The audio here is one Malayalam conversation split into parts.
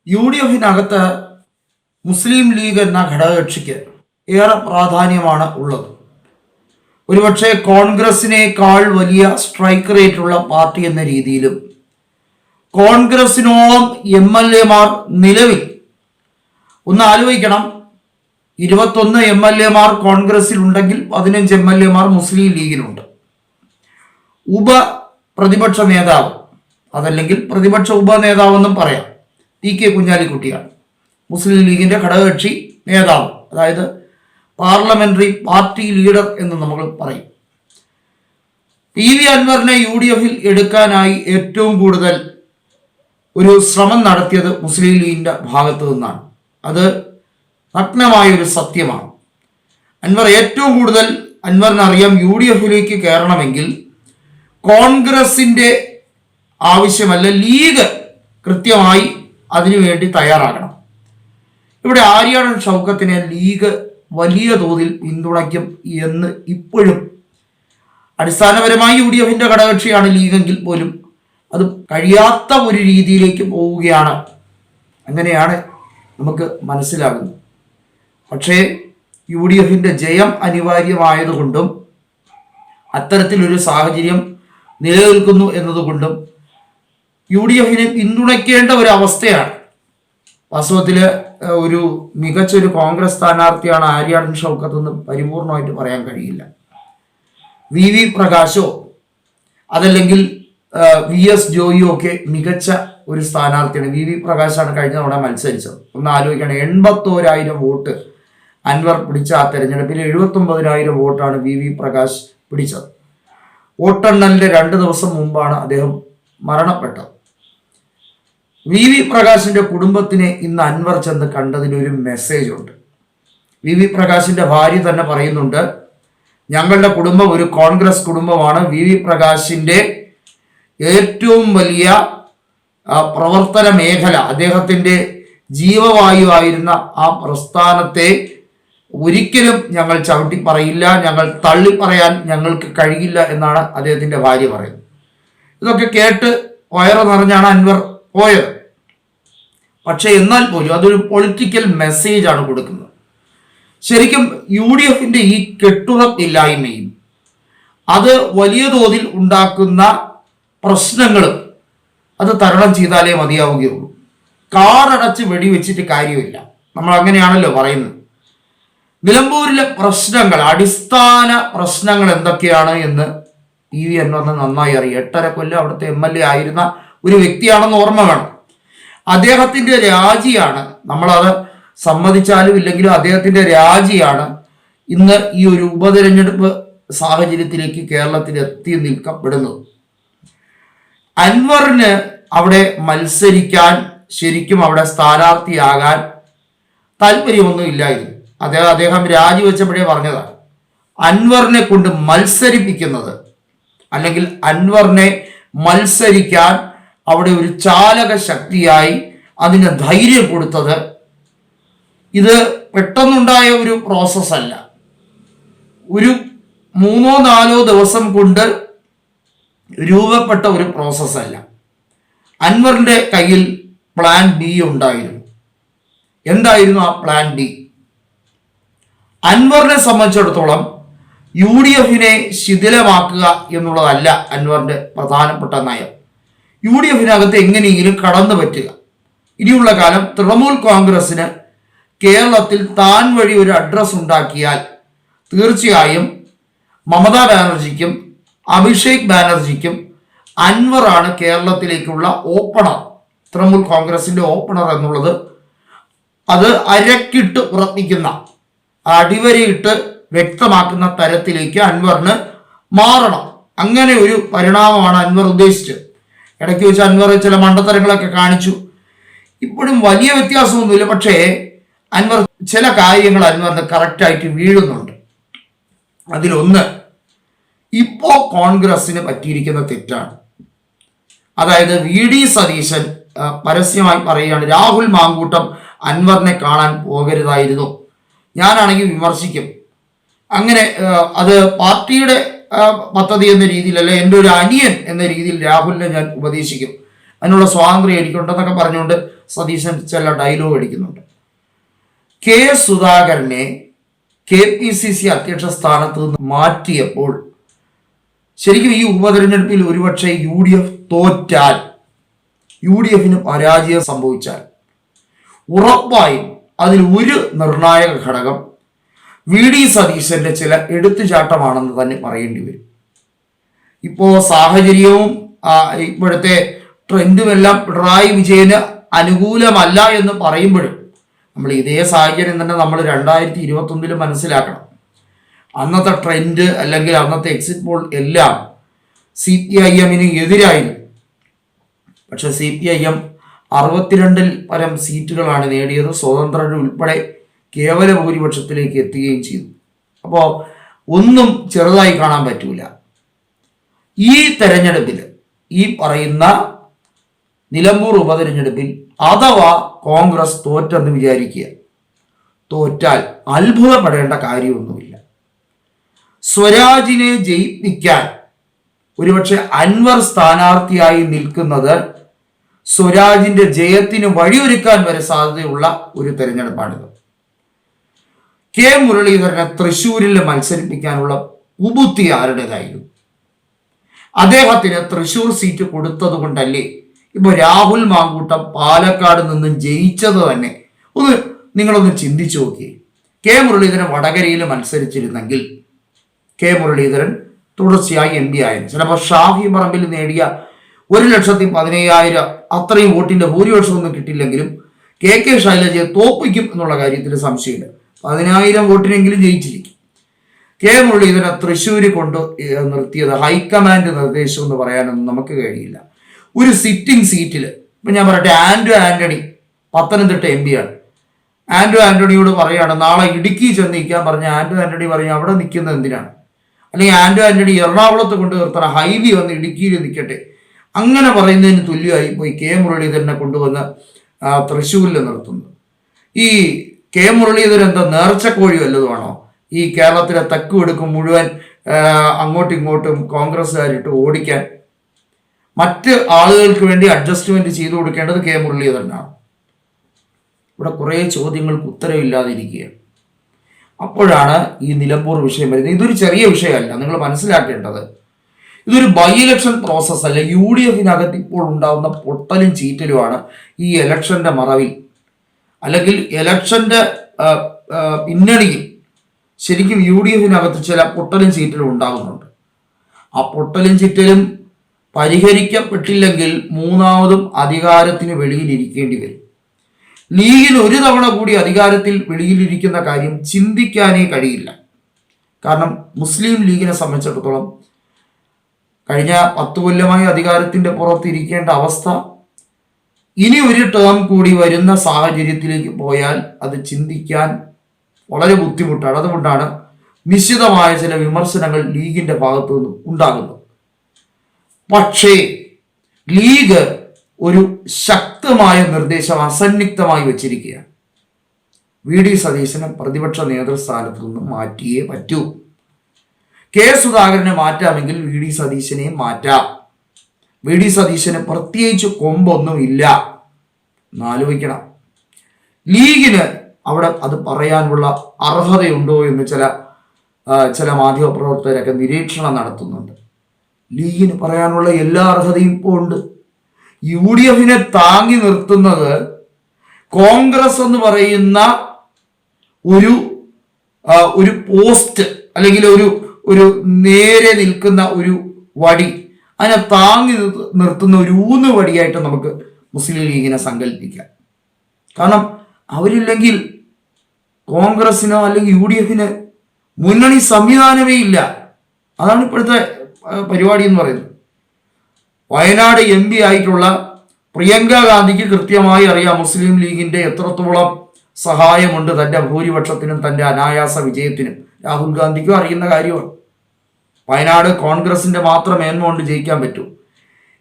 UDFിനകത്ത് മുസ്ലിം ലീഗ് എന്ന ഘടകകക്ഷിക്ക് ഏറെ പ്രാധാന്യമാണ് ഉള്ളത്. ഒരുപക്ഷെ കോൺഗ്രസിനേക്കാൾ വലിയ സ്ട്രൈക്ക് റേറ്റുള്ള പാർട്ടി എന്ന രീതിയിലും കോൺഗ്രസിനോളം MLA-മാർ നിലവിൽ ഒന്ന് ആലോചിക്കണം. 21 MLA-മാർ കോൺഗ്രസിലുണ്ടെങ്കിൽ 15 MLA-മാർ മുസ്ലിം ലീഗിലുണ്ട്. പ്രതിപക്ഷ നേതാവ്, അതല്ലെങ്കിൽ പ്രതിപക്ഷ ഉപനേതാവെന്നും പറയാം, TK കുഞ്ഞാലിക്കുട്ടിയാണ് മുസ്ലിം ലീഗിൻ്റെ ഘടകകക്ഷി നേതാവ്, അതായത് പാർലമെന്ററി പാർട്ടി ലീഡർ എന്ന് നമ്മൾ പറയും. PV അൻവറിനെ UDFിൽ എടുക്കാനായി ഏറ്റവും കൂടുതൽ ഒരു ശ്രമം നടത്തിയത് മുസ്ലിം ലീഗിൻ്റെ ഭാഗത്തു നിന്നാണ്. അത് നഗ്നമായൊരു സത്യമാണ്. അൻവറിനറിയാം UDFിലേക്ക് കയറണമെങ്കിൽ കോൺഗ്രസിൻ്റെ ആവശ്യമല്ല, ലീഗ് കൃത്യമായി അതിനുവേണ്ടി തയ്യാറാകണം. ഇവിടെ ആര്യാടൻ ഷൗക്കത്തിനെ ലീഗ് വലിയ തോതിൽ പിന്തുണയ്ക്കും എന്ന് ഇപ്പോഴും, അടിസ്ഥാനപരമായി UDFിൻ്റെ ഘടകകക്ഷിയാണ് ലീഗെങ്കിൽ പോലും അത് കഴിയാത്ത ഒരു രീതിയിലേക്ക് പോവുകയാണ്. അങ്ങനെയാണ് നമുക്ക് മനസ്സിലാകുന്നത്. പക്ഷേ UDFിൻ്റെ ജയം അനിവാര്യമായതുകൊണ്ടും അത്തരത്തിലൊരു സാഹചര്യം നിലനിൽക്കുന്നു എന്നതുകൊണ്ടും UDFിനെ പിന്തുണയ്ക്കേണ്ട ഒരു അവസ്ഥയാണ്. വാസ്തവത്തിൽ ഒരു മികച്ചൊരു കോൺഗ്രസ് സ്ഥാനാർത്ഥിയാണ് ആര്യാടൻ ഷൗക്കത്ത് എന്ന് പരിപൂർണമായിട്ട് പറയാൻ കഴിയില്ല. VV പ്രകാശോ അതല്ലെങ്കിൽ VS ജോയിയോ ഒക്കെ മികച്ച ഒരു സ്ഥാനാർത്ഥിയാണ്. VV പ്രകാശാണ് കഴിഞ്ഞ തവണ മത്സരിച്ചത്. ഒന്ന് ആലോചിക്കണം, 81,000 വോട്ട് അൻവർ പിടിച്ച ആ തെരഞ്ഞെടുപ്പിൽ 79,000 വോട്ടാണ് VV പ്രകാശ് പിടിച്ചത്. വോട്ടെണ്ണലിൻ്റെ 2 ദിവസം മുമ്പാണ് അദ്ദേഹം മരണപ്പെട്ടത്. VV പ്രകാശിന്റെ കുടുംബത്തിനെ ഇന്ന് അൻവർ ചെന്ന് കണ്ടതിലൊരു മെസ്സേജ് ഉണ്ട്. VV പ്രകാശിന്റെ ഭാര്യ തന്നെ പറയുന്നുണ്ട്, ഞങ്ങളുടെ കുടുംബം ഒരു കോൺഗ്രസ് കുടുംബമാണ്. VV പ്രകാശിന്റെ ഏറ്റവും വലിയ പ്രവർത്തന മേഖല, അദ്ദേഹത്തിൻ്റെ ജീവവായു ആയിരുന്ന ആ പ്രസ്ഥാനത്തെ ഒരിക്കലും ഞങ്ങൾ ചവിട്ടി പറയില്ല, ഞങ്ങൾ തള്ളി പറയാൻ ഞങ്ങൾക്ക് കഴിയില്ല എന്നാണ് അദ്ദേഹത്തിൻ്റെ ഭാര്യ പറയുന്നത്. ഇതൊക്കെ കേട്ട് വയറ് നിറഞ്ഞാണ് അൻവർ പോയത്. പക്ഷെ എന്നാൽ പോലും അതൊരു പൊളിറ്റിക്കൽ മെസ്സേജാണ് കൊടുക്കുന്നത്. ശരിക്കും UDFിൻ്റെ ഈ കെട്ടുറപ്പില്ലായ്മയും അത് വലിയ തോതിൽ ഉണ്ടാക്കുന്ന പ്രശ്നങ്ങളും അത് തരണം ചെയ്താലേ മതിയാവുകയുള്ളൂ. കാറടച്ച് വെടിവെച്ചിട്ട് കാര്യമില്ല. നമ്മൾ അങ്ങനെയാണല്ലോ പറയുന്നത്. നിലമ്പൂരിലെ പ്രശ്നങ്ങൾ, അടിസ്ഥാന പ്രശ്നങ്ങൾ എന്തൊക്കെയാണ് എന്ന് PV അൻവറിന് നന്നായി അറിയാം. 8.5 കൊല്ലം അവിടുത്തെ MLA ആയിരുന്ന ഒരു വ്യക്തിയാണെന്ന് ഓർമ്മ വേണം. അദ്ദേഹത്തിൻ്റെ രാജിയാണ്, നമ്മളത് സമ്മതിച്ചാലും ഇല്ലെങ്കിലും അദ്ദേഹത്തിൻ്റെ രാജിയാണ് ഇന്ന് ഈ ഒരു ഉപതെരഞ്ഞെടുപ്പ് സാഹചര്യത്തിലേക്ക് കേരളത്തിൽ എത്തി നിൽക്കപ്പെടുന്നത്. അൻവറിന് അവിടെ മത്സരിക്കാൻ, ശരിക്കും അവിടെ സ്ഥാനാർത്ഥിയാകാൻ താല്പര്യമൊന്നും ഇല്ലായിരുന്നു. അദ്ദേഹം രാജിവെച്ചപ്പോഴേ പറഞ്ഞതാണ്, അൻവറിനെ കൊണ്ട് മത്സരിപ്പിക്കുന്നത്, അല്ലെങ്കിൽ അൻവറിനെ മത്സരിക്കാൻ അവിടെ ഒരു ചാലക ശക്തിയായി അതിന് ധൈര്യം കൊടുത്തത് ഇത് പെട്ടെന്നുണ്ടായ ഒരു പ്രോസസ്സല്ല. ഒരു 3-4 ദിവസം കൊണ്ട് രൂപപ്പെട്ട ഒരു പ്രോസസ്സല്ല. അൻവറിൻ്റെ കയ്യിൽ പ്ലാൻ B ഉണ്ടായിരുന്നു. എന്തായിരുന്നു ആ പ്ലാൻ B? അൻവറിനെ സംബന്ധിച്ചിടത്തോളം UDFിനെ ശിഥിലമാക്കുക എന്നുള്ളതല്ല അൻവറിൻ്റെ പ്രധാനപ്പെട്ട നയം. UDFിനകത്ത് എങ്ങനെയെങ്കിലും കടന്നു പറ്റുക. ഇനിയുള്ള കാലം തൃണമൂൽ കോൺഗ്രസിന് കേരളത്തിൽ താൻ വഴി ഒരു അഡ്രസ് ഉണ്ടാക്കിയാൽ തീർച്ചയായും മമതാ ബാനർജിക്കും അഭിഷേക് ബാനർജിക്കും അൻവറാണ് കേരളത്തിലേക്കുള്ള ഓപ്പണർ, തൃണമൂൽ കോൺഗ്രസിൻ്റെ ഓപ്പണർ എന്നുള്ളത് അത് അരക്കിട്ട് ഉറപ്പിക്കുന്ന, അടിവരയിട്ട് വ്യക്തമാക്കുന്ന തരത്തിലേക്ക് അൻവറിന് മാറണം. അങ്ങനെ ഒരു പരിണാമമാണ് അൻവർ ഉദ്ദേശിച്ചത്. ഇടയ്ക്ക് വെച്ച് അൻവർ ചില മണ്ടത്തരങ്ങളൊക്കെ കാണിച്ചു. ഇപ്പോഴും വലിയ വ്യത്യാസമൊന്നുമില്ല. പക്ഷേ അൻവർ ചില കാര്യങ്ങൾ അൻവറിന് കറക്റ്റായിട്ട് വീഴുന്നുണ്ട്. അതിലൊന്ന്, ഇപ്പോൾ കോൺഗ്രസ്സിന് പറ്റിയിരിക്കുന്ന തെറ്റാണ്. അതായത് VD സതീശൻ പരസ്യമായി പറയുകയാണ്, രാഹുൽ മാങ്കൂട്ടം അൻവറിനെ കാണാൻ പോകരുതായിരുന്നു. ഞാനാണെങ്കിൽ വിമർശിക്കും. അങ്ങനെ അത് പാർട്ടിയുടെ പദ്ധതി എന്ന രീതിയിലല്ല, എൻ്റെ ഒരു അനിയൻ എന്ന രീതിയിൽ രാഹുലിനെ ഞാൻ ഉപദേശിക്കും. അതിനുള്ള സ്വാതന്ത്ര്യം എനിക്കുണ്ടെന്നൊക്കെ പറഞ്ഞുകൊണ്ട് സതീശൻ ചില ഡയലോഗ് അടിക്കുന്നുണ്ട്. കെ സുധാകരനെ KPCC അധ്യക്ഷ സ്ഥാനത്ത് നിന്ന് മാറ്റിയപ്പോൾ ശരിക്കും ഈ ഉപതെരഞ്ഞെടുപ്പിൽ ഒരുപക്ഷെ UDF തോറ്റാൽ, UDFന് പരാജയം സംഭവിച്ചാൽ ഉറപ്പായും അതിൽ ഒരു നിർണായക ഘടകം VD സതീശന്റെ ചില എടുത്തുചാട്ടമാണെന്ന് തന്നെ പറയേണ്ടി വരും. ഇപ്പോൾ സാഹചര്യവും ഇപ്പോഴത്തെ ട്രെൻഡുമെല്ലാം പിണറായി വിജയന് അനുകൂലമല്ല എന്ന് പറയുമ്പോഴും നമ്മൾ ഇതേ സാഹചര്യം തന്നെ നമ്മൾ 2021 മനസ്സിലാക്കണം. അന്നത്തെ ട്രെൻഡ് അല്ലെങ്കിൽ അന്നത്തെ എക്സിറ്റ് പോൾ എല്ലാം CPIMന് എതിരായിരുന്നു. പക്ഷെ CPIM 62 പരം സീറ്റുകളാണ് നേടിയത്. സ്വതന്ത്രർ ഉൾപ്പെടെ കേവല ഭൂരിപക്ഷത്തിലേക്ക് എത്തുകയും ചെയ്തു. അപ്പോൾ ഒന്നും ചെറുതായി കാണാൻ പറ്റൂല. ഈ തെരഞ്ഞെടുപ്പിൽ, ഈ പറയുന്ന നിലമ്പൂർ ഉപതെരഞ്ഞെടുപ്പിൽ അഥവാ കോൺഗ്രസ് തോറ്റെന്ന് വിചാരിക്കുക, തോറ്റാൽ അത്ഭുതപ്പെടേണ്ട കാര്യമൊന്നുമില്ല. സ്വരാജിനെ ജയിപ്പിക്കാൻ ഒരുപക്ഷെ അൻവർ സ്ഥാനാർത്ഥിയായി നിൽക്കുന്നത് സ്വരാജിന്റെ ജയത്തിന് വഴിയൊരുക്കാൻ വരെ സാധ്യതയുള്ള ഒരു തെരഞ്ഞെടുപ്പാണിത്. കെ മുരളീധരനെ തൃശ്ശൂരിൽ മത്സരിപ്പിക്കാനുള്ള ഉപുദ്ധി ആരുടേതായിരുന്നു? അദ്ദേഹത്തിന് തൃശ്ശൂർ സീറ്റ് കൊടുത്തത് കൊണ്ടല്ലേ ഇപ്പൊ രാഹുൽ മാങ്കൂട്ടം പാലക്കാട് നിന്നും ജയിച്ചത് തന്നെ? നിങ്ങളൊന്ന് ചിന്തിച്ചു നോക്കിയേ. കെ മുരളീധരൻ വടകരയിൽ മത്സരിച്ചിരുന്നെങ്കിൽ കെ മുരളീധരൻ തുടർച്ചയായി MP ആയിരുന്നു. ചിലപ്പോൾ ഷാഫി പറമ്പിൽ നേടിയ 1,15,000 അത്രയും വോട്ടിന്റെ ഭൂരിപക്ഷമൊന്നും കിട്ടില്ലെങ്കിലും KK ശൈലജയെ തോപ്പിക്കും എന്നുള്ള കാര്യത്തിൽ സംശയമില്ല. 10,000 വോട്ടിനെങ്കിലും ജയിച്ചിരിക്കും. കെ മുരളീധരൻ തൃശ്ശൂര് കൊണ്ട് നിർത്തിയത് ഹൈക്കമാൻഡ് നിർദ്ദേശം എന്ന് പറയാനൊന്നും നമുക്ക് കഴിയില്ല. ഒരു സിറ്റിംഗ് സീറ്റിൽ ഇപ്പൊ ഞാൻ പറയട്ടെ, ആന്റണി പത്തനംതിട്ട MP ആണ്. ആന്റണിയോട് പറയാണ് നാളെ ഇടുക്കി ചെന്ന് നിൽക്കാൻ പറഞ്ഞ ആന്റണി പറയും അവിടെ നിൽക്കുന്നത് എന്തിനാണ്? അല്ലെങ്കിൽ ആന്റണി എറണാകുളത്ത് കൊണ്ട് നിർത്തണം, ഹൈവി വന്ന് ഇടുക്കിയിൽ നിൽക്കട്ടെ. അങ്ങനെ പറയുന്നതിന് തുല്യമായി പോയി കെ മുരളീധരനെ കൊണ്ടുവന്ന് തൃശ്ശൂരിൽ നിർത്തുന്നത്. ഈ കെ മുരളീധരൻ എന്താ നേർച്ചക്കോഴി വല്ലതുമാണോ? ഈ കേരളത്തിലെ തെക്ക് വടക്കും മുഴുവൻ അങ്ങോട്ടും ഇങ്ങോട്ടും കോൺഗ്രസ്സുകാരിട്ട് ഓടിക്കാൻ മറ്റ് ആളുകൾക്ക് വേണ്ടി അഡ്ജസ്റ്റ്മെന്റ് ചെയ്തു കൊടുക്കേണ്ടത് കെ മുരളീധരനാണ്. ഇവിടെ കുറേ ചോദ്യങ്ങൾക്ക് ഉത്തരവില്ലാതിരിക്കുകയാണ്. അപ്പോഴാണ് ഈ നിലമ്പൂർ വിഷയം വരുന്നത്. ഇതൊരു ചെറിയ വിഷയമല്ല, നിങ്ങൾ മനസ്സിലാക്കേണ്ടത്. ഇതൊരു ബൈ ഇലക്ഷൻ പ്രോസസ് അല്ല. UDFനകത്ത് ഇപ്പോൾ ഉണ്ടാകുന്ന പൊട്ടലും ചീറ്റലുമാണ് ഈ ഇലക്ഷന്റെ മറവിൽ, അല്ലെങ്കിൽ ഇലക്ഷന്റെ പിന്നണിയിൽ ശരിക്കും UDFനകത്ത് ചില പൊട്ടലും ചീറ്റലും ഉണ്ടാകുന്നുണ്ട്. ആ പൊട്ടലും ചീറ്റലും പരിഹരിക്കപ്പെട്ടില്ലെങ്കിൽ മൂന്നാമതും അധികാരത്തിന് വെളിയിലിരിക്കേണ്ടി വരും. ലീഗിന് ഒരു തവണ കൂടി അധികാരത്തിൽ വെളിയിലിരിക്കുന്ന കാര്യം ചിന്തിക്കാനേ കഴിയില്ല. കാരണം മുസ്ലിം ലീഗിനെ സംബന്ധിച്ചിടത്തോളം കഴിഞ്ഞ 10 കൊല്ലമായി അധികാരത്തിന്റെ പുറത്തിരിക്കേണ്ട അവസ്ഥ ഇനി ഒരു ടേം കൂടി വരുന്ന സാഹചര്യത്തിലേക്ക് പോയാൽ അത് ചിന്തിക്കാൻ വളരെ ബുദ്ധിമുട്ടാണ്. അതുകൊണ്ടാണ് നിശ്ചിതമായ ചില വിമർശനങ്ങൾ ലീഗിന്റെ ഭാഗത്തു നിന്നും ഉണ്ടാകുന്നത്. പക്ഷേ ലീഗ് ഒരു ശക്തമായ നിർദ്ദേശം അസന്നിഗ്ധമായി വെച്ചിരിക്കുകയാണ്. VD സതീശനെ പ്രതിപക്ഷ നേതൃസ്ഥാനത്ത് നിന്ന് മാറ്റിയേ പറ്റൂ. കെ സുധാകരനെ മാറ്റാമെങ്കിൽ VD സതീശനെ മാറ്റാം. VD സതീശന് പ്രത്യേകിച്ച് കൊമ്പൊന്നും ഇല്ല എന്നാലോചിക്കണം. ലീഗിന് അവിടെ അത് പറയാനുള്ള അർഹതയുണ്ടോ എന്ന് ചില മാധ്യമപ്രവർത്തകരൊക്കെ നിരീക്ഷണം നടത്തുന്നുണ്ട്. ലീഗിന് പറയാനുള്ള എല്ലാ അർഹതയും ഇപ്പോൾ ഉണ്ട്. UDFനെ താങ്ങി നിർത്തുന്നത് കോൺഗ്രസ് എന്ന് പറയുന്ന ഒരു പോസ്റ്റ്, അല്ലെങ്കിൽ ഒരു നേരെ നിൽക്കുന്ന ഒരു വടി, അതിനെ താങ്ങി നിർത്തുന്ന ഒരു ഊന്നുവടിയായിട്ട് നമുക്ക് മുസ്ലിം ലീഗിനെ സങ്കല്പിക്കാം. കാരണം അവരില്ലെങ്കിൽ കോൺഗ്രസിനോ അല്ലെങ്കിൽ UDFന് മുന്നണി സംവിധാനമേ ഇല്ല. അതാണ് ഇപ്പോഴത്തെ പരിപാടി എന്ന് പറയുന്നത്. വയനാട് MP ആയിട്ടുള്ള പ്രിയങ്ക ഗാന്ധിക്ക് കൃത്യമായി അറിയാം മുസ്ലിം ലീഗിന്റെ എത്രത്തോളം സഹായമുണ്ട് തൻ്റെ ഭൂരിപക്ഷത്തിനും തൻ്റെ അനായാസ വിജയത്തിനും. രാഹുൽ ഗാന്ധിക്കും അറിയുന്ന കാര്യമാണ്. വയനാട് കോൺഗ്രസിന്റെ മാത്രം മേന്മ കൊണ്ട് ജയിക്കാൻ പറ്റൂ.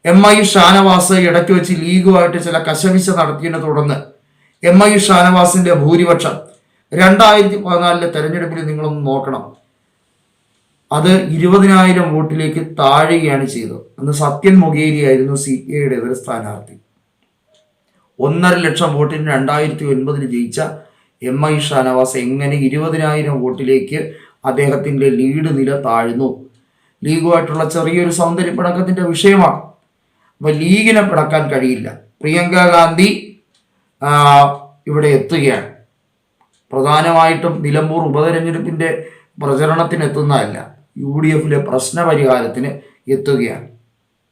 MI ഷാനവാസ് ഇടയ്ക്ക് വെച്ച് ലീഗുമായിട്ട് ചില കശവിശ നടത്തിയതിനെ തുടർന്ന് MI ഷാനവാസിന്റെ ഭൂരിപക്ഷം 2014 തെരഞ്ഞെടുപ്പിൽ നിങ്ങളൊന്ന് നോക്കണം. അത് 20,000 വോട്ടിലേക്ക് താഴുകയാണ് ചെയ്തത്. അന്ന് സത്യൻ മൊകേരി ആയിരുന്നു CPIയുടെ എതിർ സ്ഥാനാർത്ഥി. 1.5 ലക്ഷം വോട്ടിന് 2009 ജയിച്ച MI ഷാനവാസ് എങ്ങനെ 20,000 വോട്ടിലേക്ക് അദ്ദേഹത്തിന്റെ ലീഡ് നില താഴ്ന്നു? ലീഗുമായിട്ടുള്ള ചെറിയൊരു സൗന്ദര്യ പിണക്കത്തിന്റെ വിഷയമാണ്. അപ്പൊ ലീഗിനെ പിണക്കാൻ കഴിയില്ല. പ്രിയങ്ക ഗാന്ധി ഇവിടെ എത്തുകയാണ്. പ്രധാനമായിട്ടും നിലമ്പൂർ ഉപതെരഞ്ഞെടുപ്പിന്റെ പ്രചരണത്തിന് എത്തുന്നതല്ല, UDFിലെ പ്രശ്ന പരിഹാരത്തിന് എത്തുകയാണ്.